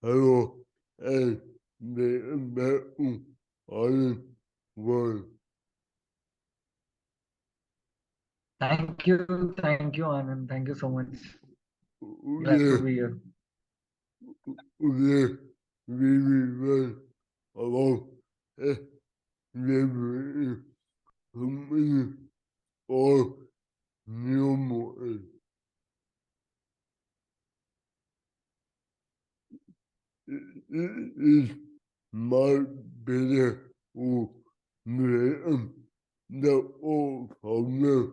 Hello, and the Anand World. Thank you, Anand. Thank you so much. Glad Yeah, to be here. yeah, really well about a never company or Neomotion. It is my pleasure to welcome the old founder,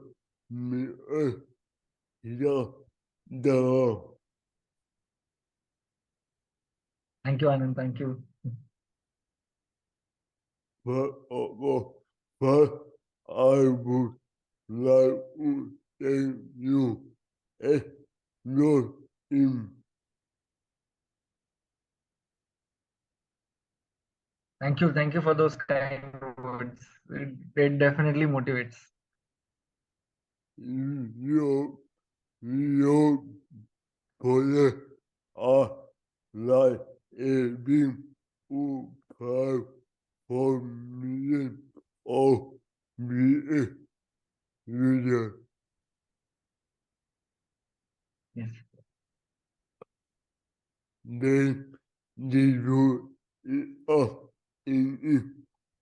Mr. Siddharth Daga. Thank you, Anand. Thank you. But I would like to thank you and your team. Thank you for those kind words. It definitely motivates. Your, your project are like a big proud for millions of VA users. Yes. Then they do it up in it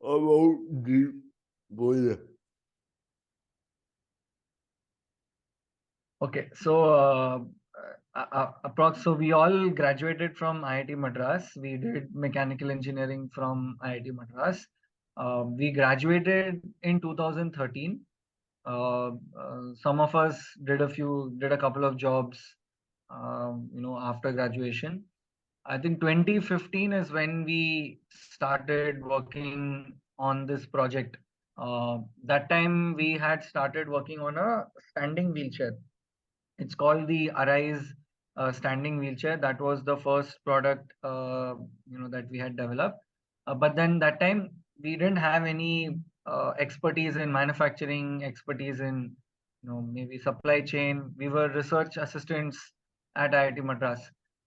about the project. Okay. So we all graduated from IIT Madras. We did mechanical engineering from IIT Madras. We graduated in 2013. Some of us did a couple of jobs, after graduation. I think 2015 is when we started working on this project. That time we had started working on a standing wheelchair. It's called the Arise standing wheelchair. That was the first product, that we had developed. But then that time we didn't have any expertise in manufacturing, expertise in, maybe supply chain. We were research assistants at IIT Madras.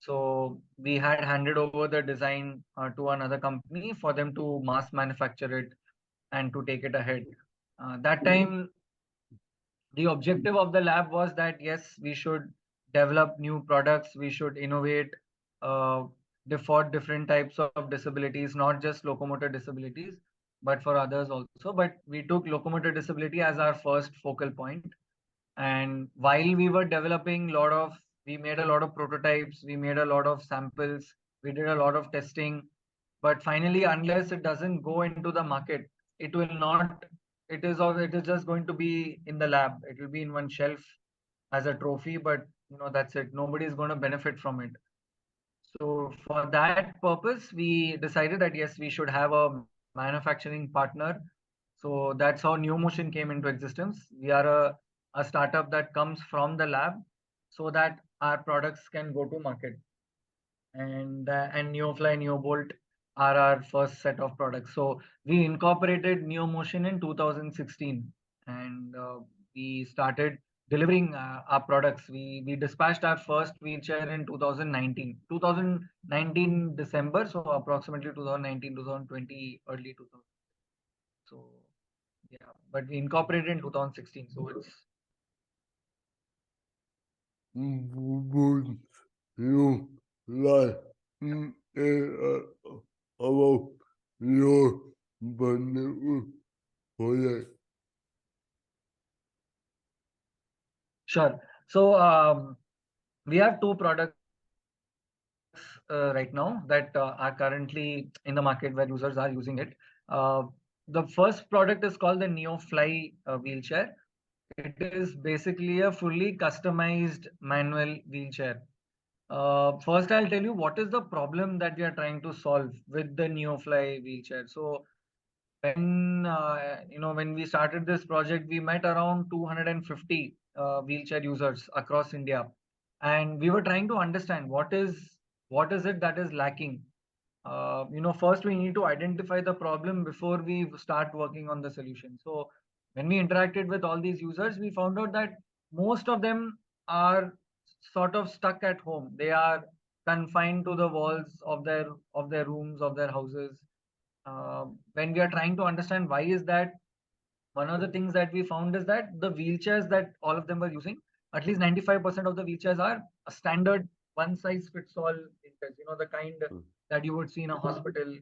So we had handed over the design to another company for them to mass manufacture it and to take it ahead. That time the objective of the lab was that yes, we should develop new products, we should innovate uh, for different types of disabilities, not just locomotor disabilities, but for others also. But we took locomotor disability as our first focal point. And while we were developing we made a lot of prototypes, we made a lot of samples, we did a lot of testing. But finally, unless it doesn't go into the market, it will not, it is just going to be in the lab. It will be in one shelf as a trophy, but that's it. Nobody is going to benefit from it. So for that purpose, we decided that yes, we should have a manufacturing partner. So that's how Neomotion came into existence. We are a startup that comes from the lab so that our products can go to market. And Neofly, Neobolt are our first set of products. So we incorporated Neomotion in 2016, and we started delivering our products. We dispatched our first wheelchair in 2019 December, so approximately 2019, 2020, early 2000. So yeah, but we incorporated in 2016. So it's Would you like about your partner project? sure. So we have two products right now that are currently in the market where users are using it. Uh, the first product is called the Neofly wheelchair. It is basically a fully customized manual wheelchair. First, I'll tell you what is the problem that we are trying to solve with the Neofly wheelchair. So when we started this project, we met around 250 wheelchair users across India, and we were trying to understand what is it that is lacking. First we need to identify the problem before we start working on the solution. So when we interacted with all these users, we found out that most of them are sort of stuck at home. They are confined to the walls of their rooms, of their houses. When we are trying to understand why is that, one of the things that we found is that the wheelchairs that all of them were using, at least 95% of the wheelchairs are a standard one size fits all wheelchairs. The kind that you would see in a hospital.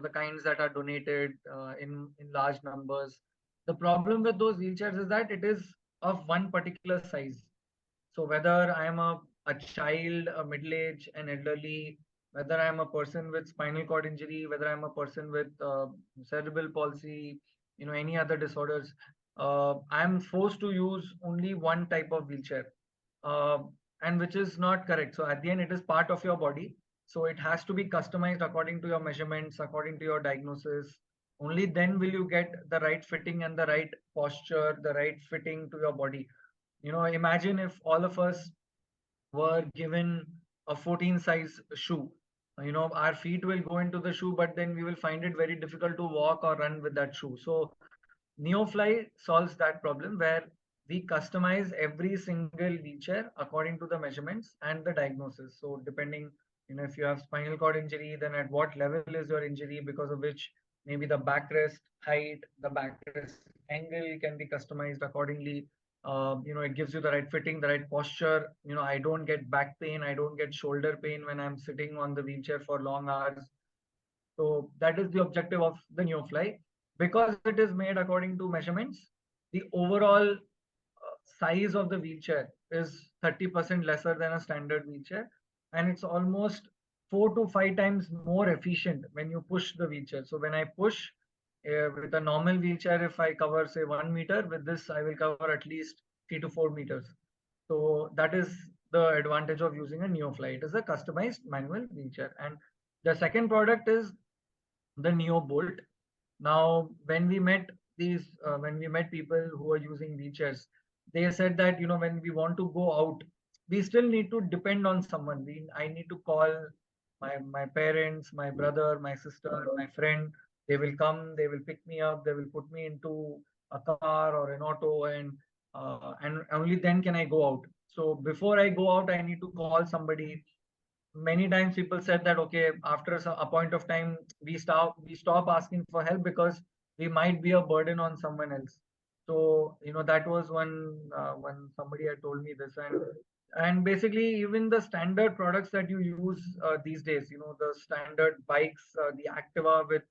The kinds that are donated in large numbers. The problem with those wheelchairs is that it is of one particular size. So whether I am a child, a middle age, an elderly, whether I am a person with spinal cord injury, whether I'm a person with cerebral palsy, any other disorders, I'm forced to use only one type of wheelchair, uh, and which is not correct. So at the end, it is part of your body. So it has to be customized according to your measurements, according to your diagnosis. Only then will you get the right fitting and the right posture, the right fitting to your body. Imagine if all of us were given a 14 size shoe. Our feet will go into the shoe, but then we will find it very difficult to walk or run with that shoe. So Neofly solves that problem where we customize every single wheelchair according to the measurements and the diagnosis. So depending, if you have spinal cord injury, then at what level is your injury, because of which maybe the backrest height, the backrest angle can be customized accordingly. It gives you the right fitting, the right posture. I don't get back pain, I don't get shoulder pain when I'm sitting on the wheelchair for long hours. So that is the objective of the Neofly. Because it is made according to measurements, the overall size of the wheelchair is 30% lesser than a standard wheelchair, and it's almost 4 to 5 times more efficient when you push the wheelchair. So when I push with a normal wheelchair, if I cover say 1 meter, with this I will cover at least 3 to 4 meters. So that is the advantage of using a Neofly. It is a customized manual wheelchair. And the second product is the Neo Bolt. Now, when we met people who are using wheelchairs, they said that when we want to go out, we still need to depend on someone. I need to call my parents, my brother, my sister, my friend. They will come, they will pick me up, they will put me into a car or an auto, and only then can I go out. So before I go out, I need to call somebody. Many times people said that okay, after a point of time we stop asking for help because we might be a burden on someone else. So that was when somebody had told me this. And basically even the standard products that you use these days, the standard bikes, the Activa with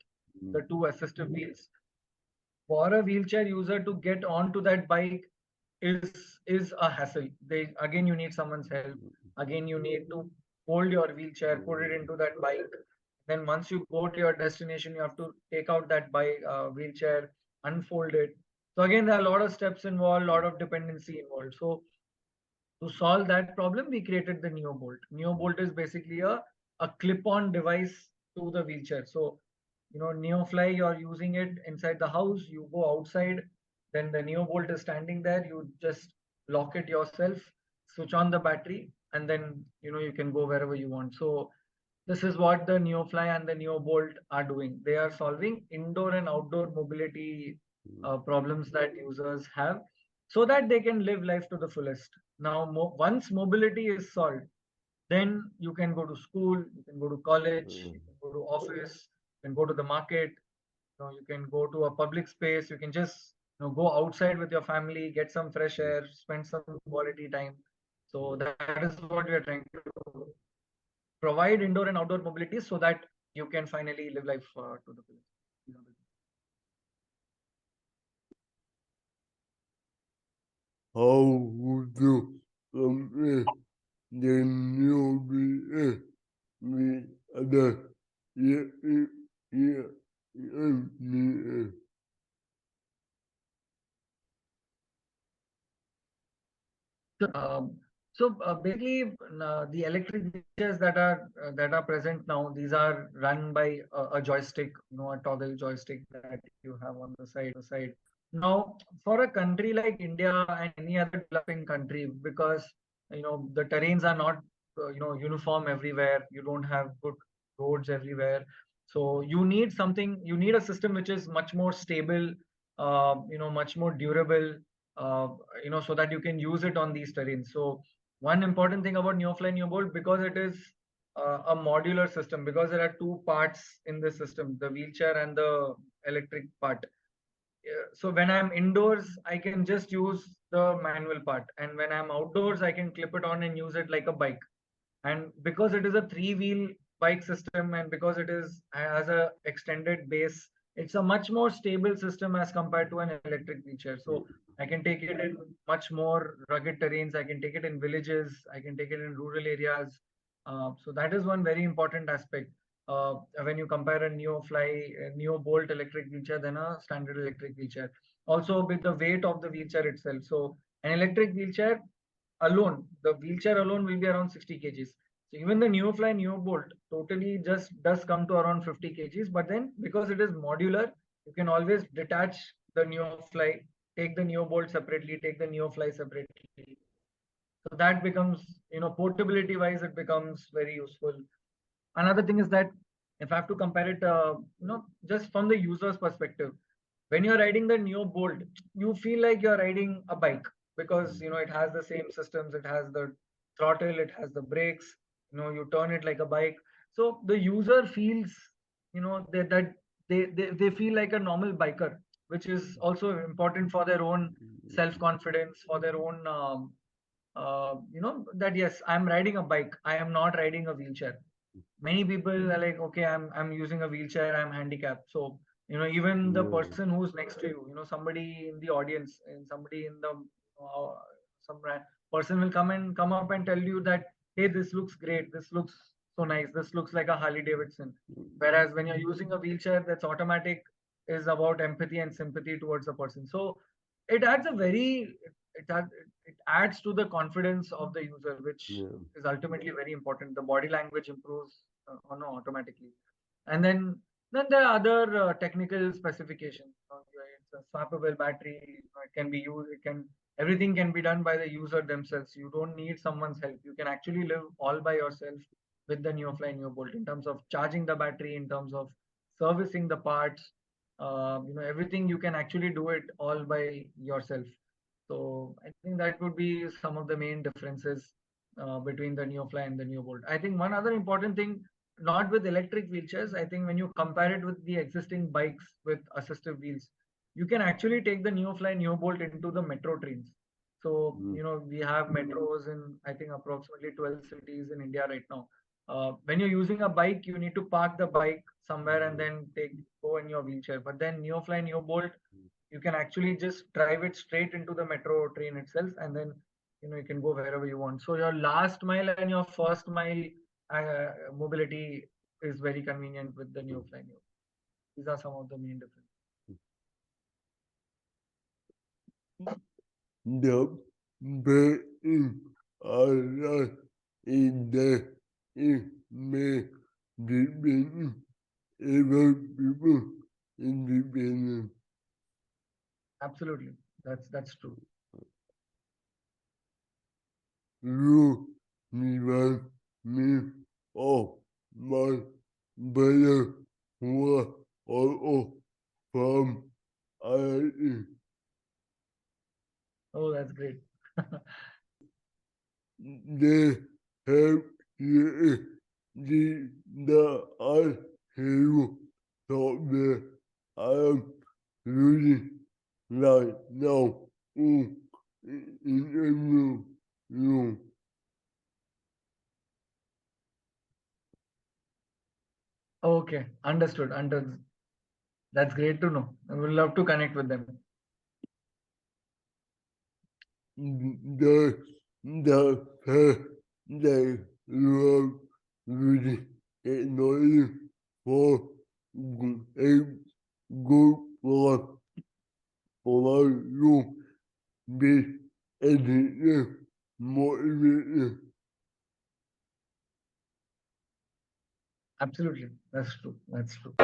the two assistive wheels, for a wheelchair user to get onto that bike is a hassle. Again, you need someone's help. Again, you need to hold your wheelchair, put it into that bike. Then once you go to your destination, you have to take out that bike wheelchair, unfold it. So again, there are a lot of steps involved, a lot of dependency involved. So to solve that problem, we created the NeoBolt. NeoBolt is basically a clip-on device to the wheelchair. So, NeoFly, you're using it inside the house, you go outside, then the NeoBolt is standing there, you just lock it yourself, switch on the battery, and then, you can go wherever you want. So this is what the NeoFly and the NeoBolt are doing. They are solving indoor and outdoor mobility problems that users have so that they can live life to the fullest. Now, once mobility is solved, then you can go to school, you can go to college, you can go to office, you can go to the market, you can go to a public space, you can just go outside with your family, get some fresh air, spend some quality time. So that is what we are trying to do. Provide indoor and outdoor mobility so that you can finally live life to the fullest. How would you compare the new BS with other yeah, yeah, yeah, Um, basically, the electric wheelchairs that are present now, these are run by a joystick, a toggle joystick that you have on the side. Now, for a country like India and any other developing country, because the terrains are not uniform everywhere, you don't have good roads everywhere. So you need a system which is much more stable, much more durable, so that you can use it on these terrains. So one important thing about Neofly Neobolt, because it is a modular system, because there are two parts in the system, the wheelchair and the electric part. So when I'm indoors, I can just use the manual part, and when I'm outdoors, I can clip it on and use it like a bike. And because it is a three-wheel bike system, and because it is has a extended base, it's a much more stable system as compared to an electric wheelchair. So I can take it in much more rugged terrains, I can take it in villages, I can take it in rural areas. So that is one very important aspect when you compare a Neo Bolt electric wheelchair than a standard electric wheelchair. Also with the weight of the wheelchair itself. So an electric wheelchair alone, the wheelchair alone will be around 60 kgs. So even the Neofly Neobolt totally just does come to around 50 kgs. But then because it is modular, you can always detach the Neofly, take the Neobolt separately, take the Neofly separately. So that becomes, portability wise, it becomes very useful. Another thing is that if I have to compare it, just from the user's perspective, when you're riding the Neo Bolt, you feel like you're riding a bike because it has the same systems, it has the throttle, it has the brakes, you turn it like a bike. So the user feels, that they feel like a normal biker, which is also important for their own self-confidence, for their own that yes, I'm riding a bike, I am not riding a wheelchair. Many people are like, okay, I'm using a wheelchair, I'm handicapped. So even the person who's next to you, somebody in the audience and somebody in the person will come up and tell you that, hey, this looks great, this looks so nice, this looks like a Harley Davidson. Whereas when you're using a wheelchair, that's automatic, is about empathy and sympathy towards the person. So it adds a very it adds, it adds to the confidence of the user, which is ultimately very important. The body language improves automatically. And then there are other technical specifications. It's a swappable battery. It can be used. Everything can be done by the user themselves. You don't need someone's help. You can actually live all by yourself with the Neofly Neobolt in terms of charging the battery, in terms of servicing the parts. Everything you can actually do it all by yourself. So I think that would be some of the main differences between the Neofly and the Neobolt. I think one other important thing, not with electric wheelchairs, I think when you compare it with the existing bikes with assistive wheels, you can actually take the Neofly Neobolt into the metro trains. So, we have metros in, I think, approximately 12 cities in India right now. When you're using a bike, you need to park the bike somewhere and then go in your wheelchair. But then Neofly Neobolt, you can actually just drive it straight into the metro train itself, and then you can go wherever you want. So your last mile and your first mile mobility is very convenient with the Neofly Neo. These are some of the main differences. The betting are in the it may depend even people independent. Absolutely, that's true. You remind me of my brother who was also from IIT. Oh, that's great. They have created the AIHEARU software I am using right now in interview room. Okay, understood. That's great to know. I would love to connect with them. The fact that you are using technology for a good for you be addictive, motivated. Absolutely, that's true. That's true.